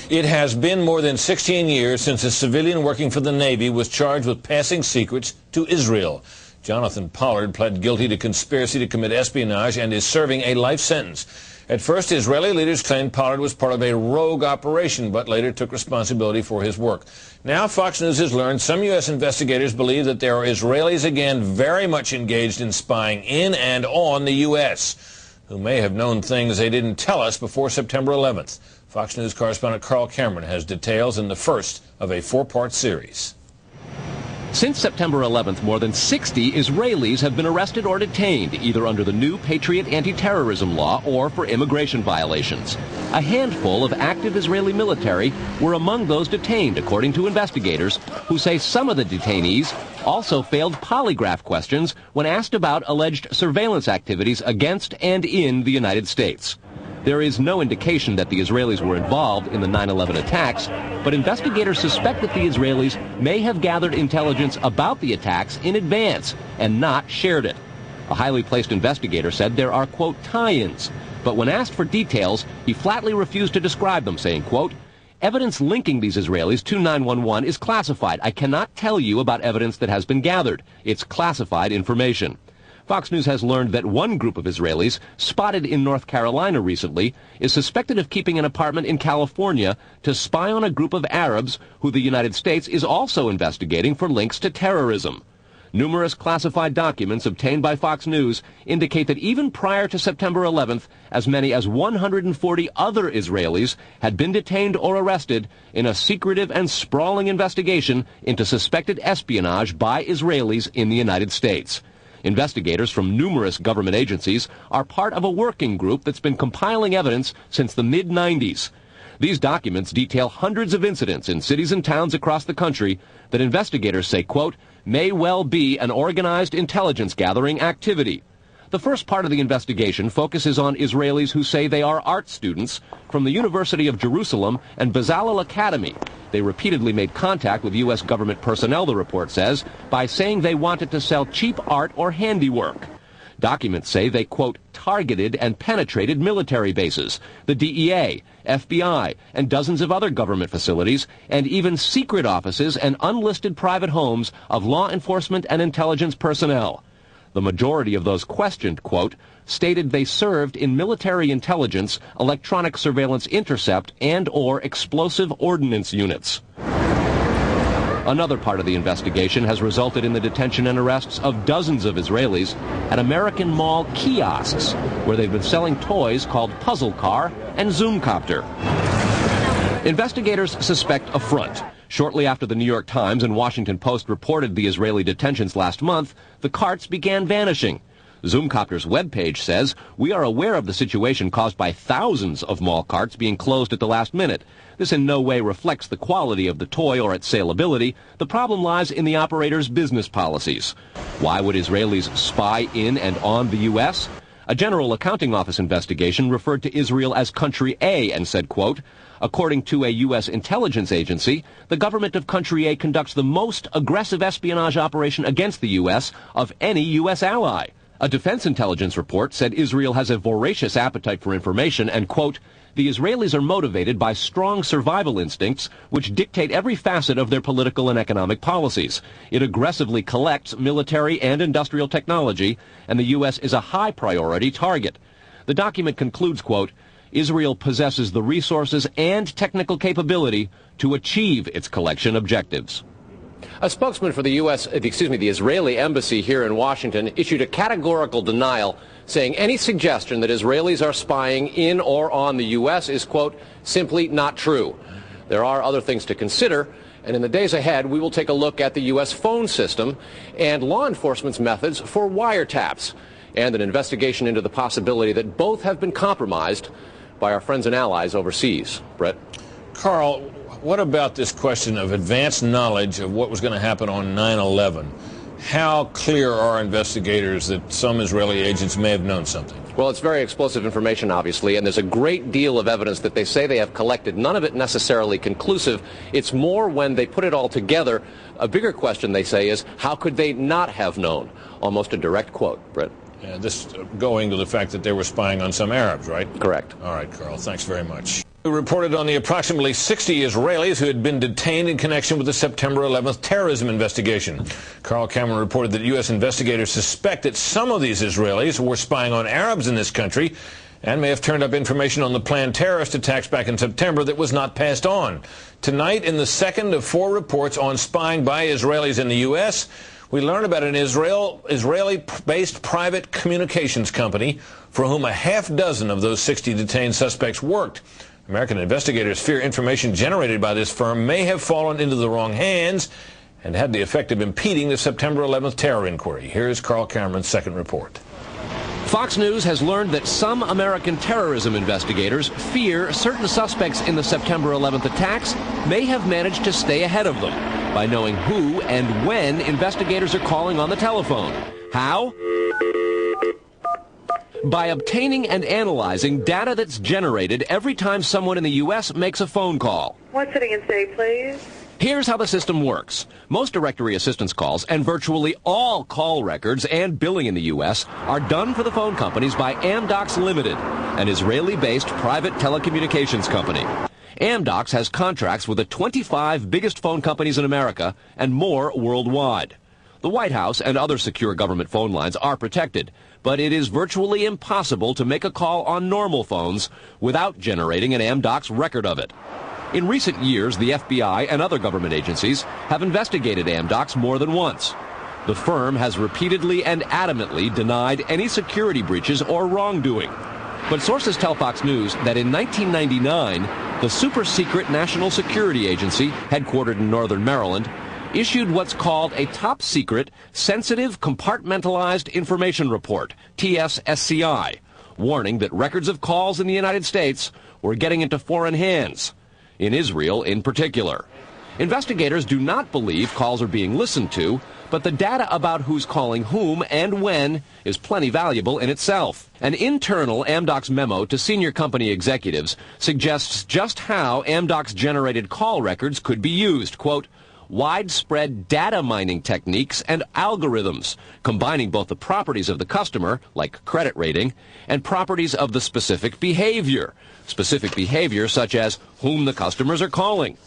It has been more than 16 years since a civilian working for the Navy was charged with passing secrets to Israel. Jonathan Pollard pled guilty to conspiracy to commit espionage and is serving a life sentence. At first, Israeli leaders claimed Pollard was part of a rogue operation, but later took responsibility for his work. Now, Fox News has learned some U.S. investigators believe that there are Israelis again very much engaged in spying in and on the U.S., who may have known things they didn't tell us before September 11th. Fox News correspondent Carl Cameron has details in the first of a four-part series. Since September 11th, more than 60 Israelis have been arrested or detained, either under the new Patriot anti-terrorism law or for immigration violations. A handful of active Israeli military were among those detained, according to investigators, who say some of the detainees also failed polygraph questions when asked about alleged surveillance activities against and in the United States. There is no indication that the Israelis were involved in the 9/11 attacks, but investigators suspect that the Israelis may have gathered intelligence about the attacks in advance and not shared it. A highly placed investigator said there are, quote, tie-ins, but when asked for details, he flatly refused to describe them, saying, quote, evidence linking these Israelis to 9/11 is classified. I cannot tell you about evidence that has been gathered. It's classified information. Fox News has learned that one group of Israelis, spotted in North Carolina recently, is suspected of keeping an apartment in California to spy on a group of Arabs who the United States is also investigating for links to terrorism. Numerous classified documents obtained by Fox News indicate that even prior to September 11th, as many as 140 other Israelis had been detained or arrested in a secretive and sprawling investigation into suspected espionage by Israelis in the United States. Investigators from numerous government agencies are part of a working group that's been compiling evidence since the mid-90s. These documents detail hundreds of incidents in cities and towns across the country that investigators say, quote, may well be an organized intelligence gathering activity. The first part of the investigation focuses on Israelis who say they are art students from the University of Jerusalem and Bezalel Academy. They repeatedly made contact with U.S. government personnel, the report says, by saying they wanted to sell cheap art or handiwork. Documents say they, quote, targeted and penetrated military bases, the DEA, FBI, and dozens of other government facilities, and even secret offices and unlisted private homes of law enforcement and intelligence personnel. The majority of those questioned, quote, stated they served in military intelligence, electronic surveillance intercept, and or explosive ordnance units. Another part of the investigation has resulted in the detention and arrests of dozens of Israelis at American Mall kiosks, where they've been selling toys called Puzzle Car and Zoomcopter. Investigators suspect a front. Shortly after the New York Times and Washington Post reported the Israeli detentions last month, the carts began vanishing. Zoomcopter's webpage says, we are aware of the situation caused by thousands of mall carts being closed at the last minute. This in no way reflects the quality of the toy or its saleability. The problem lies in the operator's business policies. Why would Israelis spy in and on the U.S.? A General Accounting Office investigation referred to Israel as Country A and said, quote, according to a U.S. intelligence agency, the government of Country A conducts the most aggressive espionage operation against the U.S. of any U.S. ally. A defense intelligence report said Israel has a voracious appetite for information and, quote, the Israelis are motivated by strong survival instincts which dictate every facet of their political and economic policies. It aggressively collects military and industrial technology, and the U.S. is a high priority target. The document concludes, quote, Israel possesses the resources and technical capability to achieve its collection objectives. A spokesman for the the Israeli embassy here in Washington issued a categorical denial, saying any suggestion that Israelis are spying in or on the U.S. is, quote, simply not true. There are other things to consider, and in the days ahead, we will take a look at the U.S. phone system and law enforcement's methods for wiretaps, and an investigation into the possibility that both have been compromised by our friends and allies overseas. Brett? Carl, what about this question of advanced knowledge of what was going to happen on 9/11? How clear are investigators that some Israeli agents may have known something? Well, it's very explosive information, obviously, and there's a great deal of evidence that they say they have collected, none of it necessarily conclusive. It's more when they put it all together. A bigger question, they say, is how could they not have known? Almost a direct quote, Brett. Yeah, this going to the fact that they were spying on some Arabs, right? Correct. All right, Carl, thanks very much. We reported on the approximately 60 Israelis who had been detained in connection with the September 11th terrorism investigation. Carl Cameron reported that U.S. investigators suspect that some of these Israelis were spying on Arabs in this country and may have turned up information on the planned terrorist attacks back in September that was not passed on. Tonight, in the second of 4 reports on spying by Israelis in the U.S., we learn about an Israeli-based private communications company for whom a half dozen of those 60 detained suspects worked. American investigators fear information generated by this firm may have fallen into the wrong hands and had the effect of impeding the September 11th terror inquiry. Here's Carl Cameron's second report. Fox News has learned that some American terrorism investigators fear certain suspects in the September 11th attacks may have managed to stay ahead of them by knowing who and when investigators are calling on the telephone. How? By obtaining and analyzing data that's generated every time someone in the U.S. makes a phone call. One sitting in city, please. Here's how the system works. Most directory assistance calls and virtually all call records and billing in the U.S. are done for the phone companies by Amdocs Limited, an Israeli-based private telecommunications company. Amdocs has contracts with the 25 biggest phone companies in America and more worldwide. The White House and other secure government phone lines are protected, but it is virtually impossible to make a call on normal phones without generating an Amdocs record of it. In recent years, the FBI and other government agencies have investigated Amdocs more than once. The firm has repeatedly and adamantly denied any security breaches or wrongdoing. But sources tell Fox News that in 1999, the super-secret National Security Agency, headquartered in northern Maryland, issued what's called a top-secret, sensitive, compartmentalized information report, TSSCI, warning that records of calls in the United States were getting into foreign hands, in Israel in particular. Investigators do not believe calls are being listened to, but the data about who's calling whom and when is plenty valuable in itself. An internal Amdocs memo to senior company executives suggests just how Amdocs-generated call records could be used, quote, widespread data mining techniques and algorithms, combining both the properties of the customer, like credit rating, and properties of the specific behavior such as whom the customers are calling.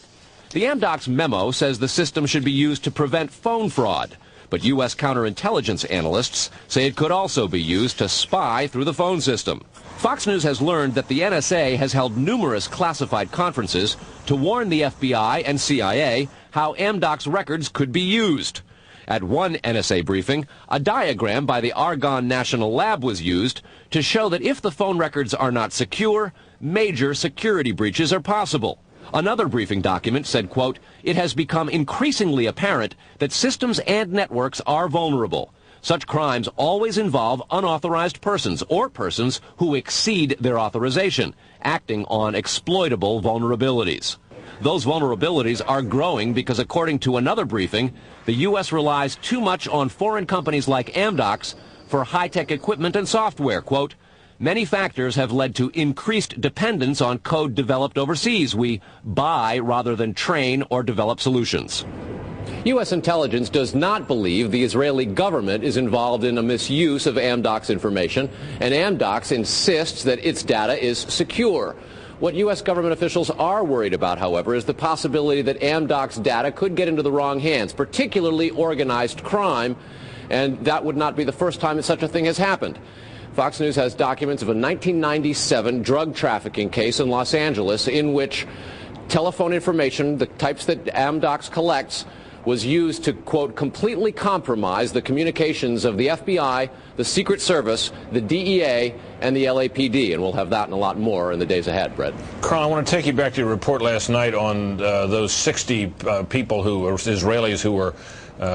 The Amdocs memo says the system should be used to prevent phone fraud, but U.S. counterintelligence analysts say it could also be used to spy through the phone system. Fox News has learned that the NSA has held numerous classified conferences to warn the FBI and CIA how Amdocs records could be used. At one NSA briefing, a diagram by the Argonne National Lab was used to show that if the phone records are not secure, major security breaches are possible. Another briefing document said, quote, it has become increasingly apparent that systems and networks are vulnerable. Such crimes always involve unauthorized persons or persons who exceed their authorization, acting on exploitable vulnerabilities. Those vulnerabilities are growing because, according to another briefing, the U.S. relies too much on foreign companies like Amdocs for high-tech equipment and software. Quote, many factors have led to increased dependence on code developed overseas. We buy rather than train or develop solutions. U.S. intelligence does not believe the Israeli government is involved in a misuse of Amdocs information, and Amdocs insists that its data is secure. What U.S. government officials are worried about, however, is the possibility that Amdocs data could get into the wrong hands, particularly organized crime, and that would not be the first time that such a thing has happened. Fox News has documents of a 1997 drug trafficking case in Los Angeles in which telephone information, the types that Amdocs collects, was used to, quote, completely compromise the communications of the FBI, the Secret Service, the DEA, and the LAPD. And we'll have that and a lot more in the days ahead, Brett. Carl, I want to take you back to your report last night on those 60 people who were Israelis who were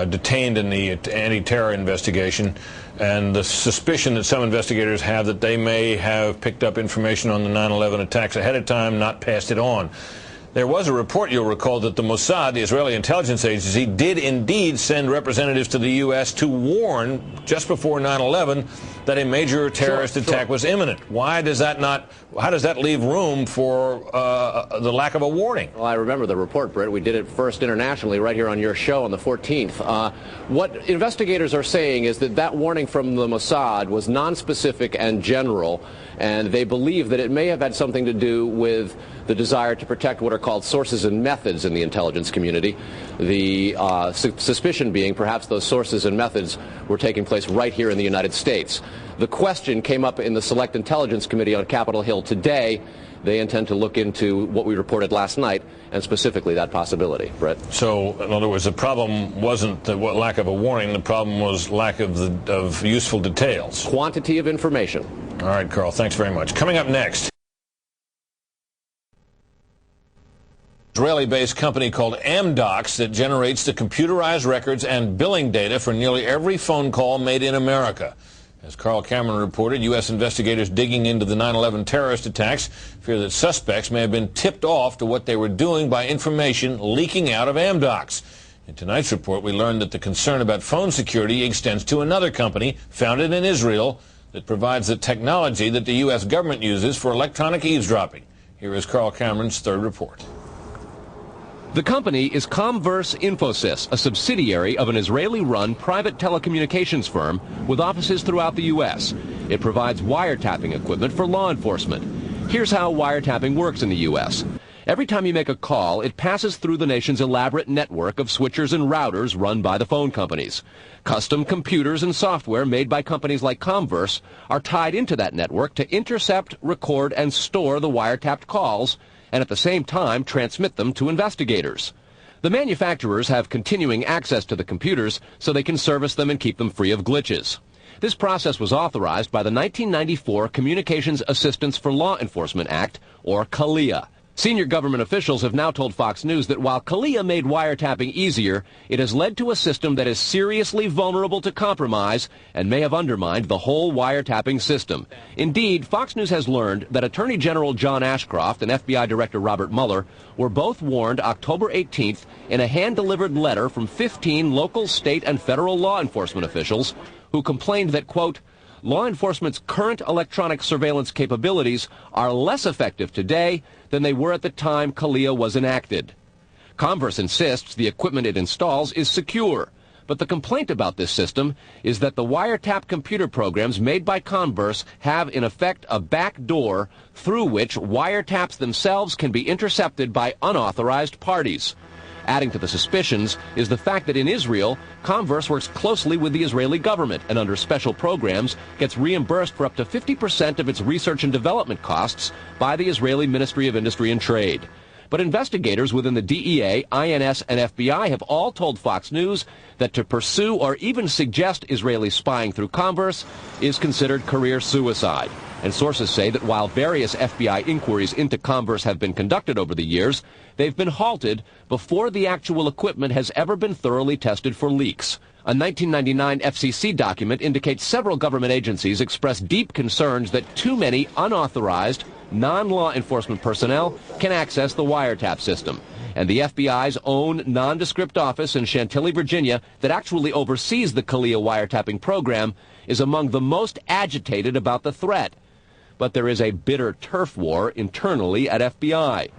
detained in the anti-terror investigation, and the suspicion that some investigators have that they may have picked up information on the 9/11 attacks ahead of time, not passed it on. There was a report, you'll recall, that the Mossad, the Israeli intelligence agency, did indeed send representatives to the U.S. to warn just before 9/11 that a major terrorist attack was imminent. Why does that not? How does that leave room for the lack of a warning? Well, I remember the report, Britt. We did it first internationally right here on your show on the 14th. What investigators are saying is that that warning from the Mossad was nonspecific and general, and they believe that it may have had something to do with the desire to protect what are called sources and methods in the intelligence community. The suspicion being perhaps those sources and methods were taking place right here in the United States. The question came up in the Select Intelligence Committee on Capitol Hill today. They intend to look into what we reported last night, and specifically that possibility. Brett? So, in other words, the problem wasn't the lack of a warning. The problem was lack of useful details. Quantity of information. All right, Carl, thanks very much. Coming up next, Israeli-based company called Amdocs that generates the computerized records and billing data for nearly every phone call made in America. As Carl Cameron reported, U.S. investigators digging into the 9/11 terrorist attacks fear that suspects may have been tipped off to what they were doing by information leaking out of Amdocs. In tonight's report, we learned that the concern about phone security extends to another company founded in Israel that provides the technology that the U.S. government uses for electronic eavesdropping. Here is Carl Cameron's third report. The company is Comverse Infosys, a subsidiary of an Israeli-run private telecommunications firm with offices throughout the U.S. It provides wiretapping equipment for law enforcement. Here's how wiretapping works in the U.S. Every time you make a call, it passes through the nation's elaborate network of switchers and routers run by the phone companies. Custom computers and software made by companies like Comverse are tied into that network to intercept, record, and store the wiretapped calls, and at the same time transmit them to investigators. The manufacturers have continuing access to the computers so they can service them and keep them free of glitches. This process was authorized by the 1994 Communications Assistance for Law Enforcement Act, or CALEA. Senior government officials have now told Fox News that while CALEA made wiretapping easier, it has led to a system that is seriously vulnerable to compromise and may have undermined the whole wiretapping system. Indeed, Fox News has learned that Attorney General John Ashcroft and FBI Director Robert Mueller were both warned October 18th in a hand-delivered letter from 15 local, state, and federal law enforcement officials who complained that, quote, law enforcement's current electronic surveillance capabilities are less effective today than they were at the time CALEA was enacted. Comverse insists the equipment it installs is secure, but the complaint about this system is that the wiretap computer programs made by Comverse have in effect a back door through which wiretaps themselves can be intercepted by unauthorized parties. Adding to the suspicions is the fact that in Israel, Comverse works closely with the Israeli government and under special programs gets reimbursed for up to 50% of its research and development costs by the Israeli Ministry of Industry and Trade. But investigators within the DEA, INS, and FBI have all told Fox News that to pursue or even suggest Israeli spying through Comverse is considered career suicide. And sources say that while various FBI inquiries into Comverse have been conducted over the years, they've been halted before the actual equipment has ever been thoroughly tested for leaks. A 1999 FCC document indicates several government agencies expressed deep concerns that too many unauthorized, non-law enforcement personnel can access the wiretap system. And the FBI's own nondescript office in Chantilly, Virginia, that actually oversees the CALEA wiretapping program, is among the most agitated about the threat. But there is a bitter turf war internally at FBI.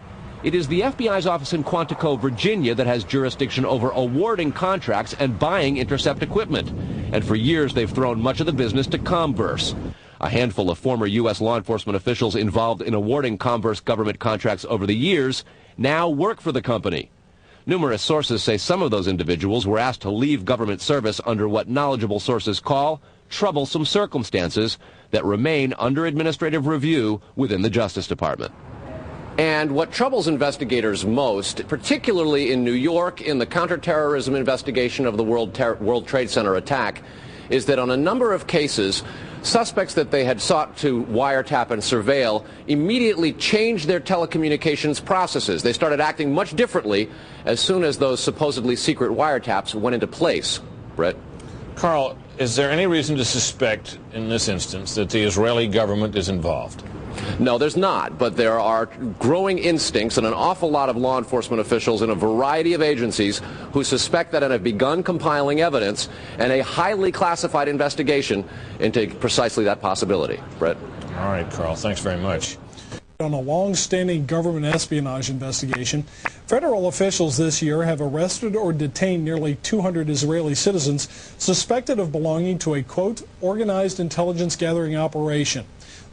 It is the FBI's office in Quantico, Virginia, that has jurisdiction over awarding contracts and buying intercept equipment. And for years, they've thrown much of the business to Comverse. A handful of former U.S. law enforcement officials involved in awarding Comverse government contracts over the years now work for the company. Numerous sources say some of those individuals were asked to leave government service under what knowledgeable sources call troublesome circumstances that remain under administrative review within the Justice Department. And what troubles investigators most, particularly in New York in the counterterrorism investigation of the World Trade Center attack, is that on a number of cases, suspects that they had sought to wiretap and surveil immediately changed their telecommunications processes. They started acting much differently as soon as those supposedly secret wiretaps went into place. Brett? Carl, is there any reason to suspect in this instance that the Israeli government is involved? No, there's not, but there are growing instincts and an awful lot of law enforcement officials in a variety of agencies who suspect that and have begun compiling evidence and a highly classified investigation into precisely that possibility. Brett? All right, Carl, thanks very much. On a long-standing government espionage investigation, federal officials this year have arrested or detained nearly 200 Israeli citizens suspected of belonging to a, quote, organized intelligence gathering operation.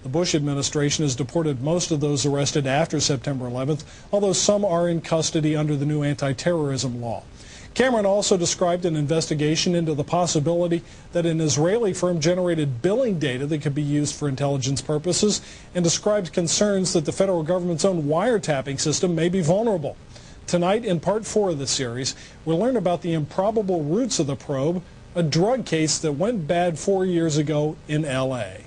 The Bush administration has deported most of those arrested after September 11th, although some are in custody under the new anti-terrorism law. Cameron also described an investigation into the possibility that an Israeli firm generated billing data that could be used for intelligence purposes, and described concerns that the federal government's own wiretapping system may be vulnerable. Tonight, in part 4 of the series, we'll learn about the improbable roots of the probe, a drug case that went bad 4 years ago in L.A.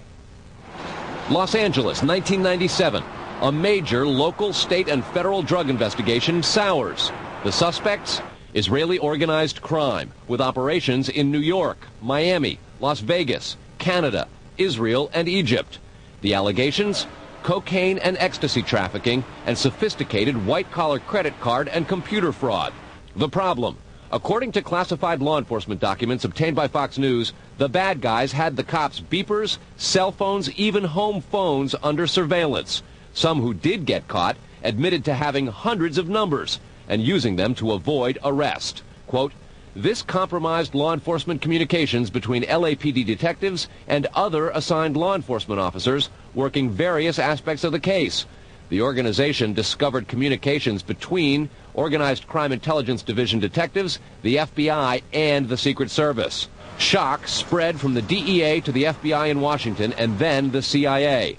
Los Angeles, 1997. A major local, state, and federal drug investigation sours. The suspects? Israeli organized crime, with operations in New York, Miami, Las Vegas, Canada, Israel, and Egypt. The allegations? Cocaine and ecstasy trafficking, and sophisticated white-collar credit card and computer fraud. The problem? According to classified law enforcement documents obtained by Fox News, the bad guys had the cops' beepers, cell phones, even home phones under surveillance. Some who did get caught admitted to having hundreds of numbers and using them to avoid arrest. Quote, this compromised law enforcement communications between LAPD detectives and other assigned law enforcement officers working various aspects of the case. The organization discovered communications between Organized Crime Intelligence Division detectives, the FBI, and the Secret Service. Shock spread from the DEA to the FBI in Washington and then the CIA.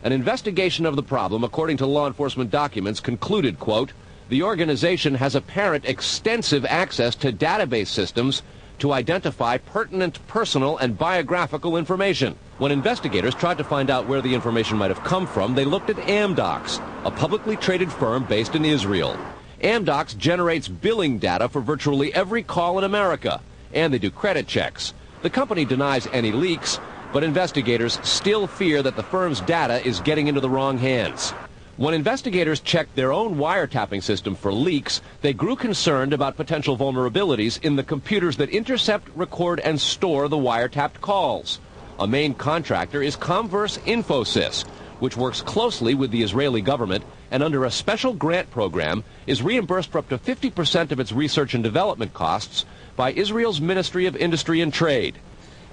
An investigation of the problem, according to law enforcement documents, concluded, quote, the organization has apparent extensive access to database systems to identify pertinent personal and biographical information. When investigators tried to find out where the information might have come from, they looked at Amdocs, a publicly traded firm based in Israel. Amdocs generates billing data for virtually every call in America, and they do credit checks. The company denies any leaks, but investigators still fear that the firm's data is getting into the wrong hands. When investigators checked their own wiretapping system for leaks, they grew concerned about potential vulnerabilities in the computers that intercept, record, and store the wiretapped calls. A main contractor is Comverse Infosys, which works closely with the Israeli government and under a special grant program is reimbursed for up to 50% of its research and development costs by Israel's Ministry of Industry and Trade.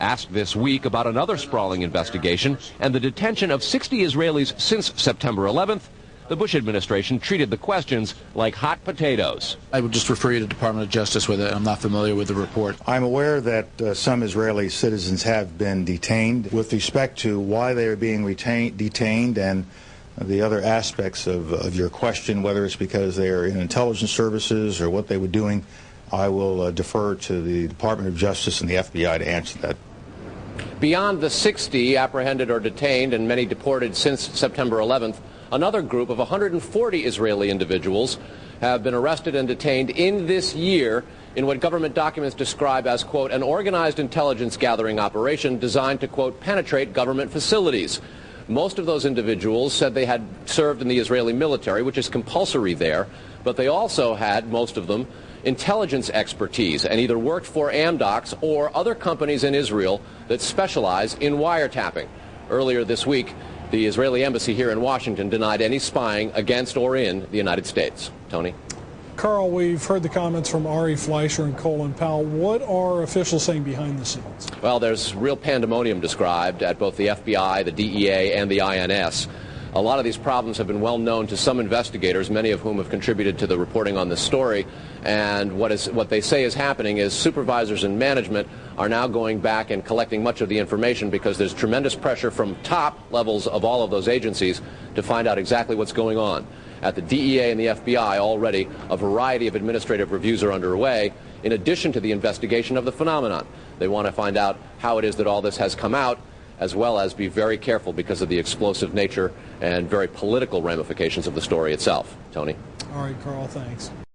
Asked this week about another sprawling investigation and the detention of 60 Israelis since September 11th, the Bush administration treated the questions like hot potatoes. I would just refer you to the Department of Justice with it. I'm not familiar with the report. I'm aware that some Israeli citizens have been detained. With respect to why they are being detained and the other aspects of your question, whether it's because they are in intelligence services or what they were doing, I will defer to the Department of Justice and the FBI to answer that. Beyond the 60 apprehended or detained and many deported since September 11th, another group of 140 Israeli individuals have been arrested and detained in this year in what government documents describe as, quote, an organized intelligence gathering operation designed to, quote, penetrate government facilities. Most of those individuals said they had served in the Israeli military, which is compulsory there, but they also had, most of them, intelligence expertise and either worked for Amdocs or other companies in Israel that specialize in wiretapping. Earlier this week, the Israeli embassy here in Washington denied any spying against or in the United States. Tony? Carl, we've heard the comments from Ari Fleischer and Colin Powell. What are officials saying behind the scenes? Well, there's real pandemonium described at both the FBI, the DEA, and the INS. A lot of these problems have been well known to some investigators, many of whom have contributed to the reporting on this story. And what they say is happening is supervisors and management are now going back and collecting much of the information because there's tremendous pressure from top levels of all of those agencies to find out exactly what's going on. At the DEA and the FBI already, a variety of administrative reviews are underway, in addition to the investigation of the phenomenon. They want to find out how it is that all this has come out, as well as be very careful because of the explosive nature and very political ramifications of the story itself. Tony? All right, Carl, thanks.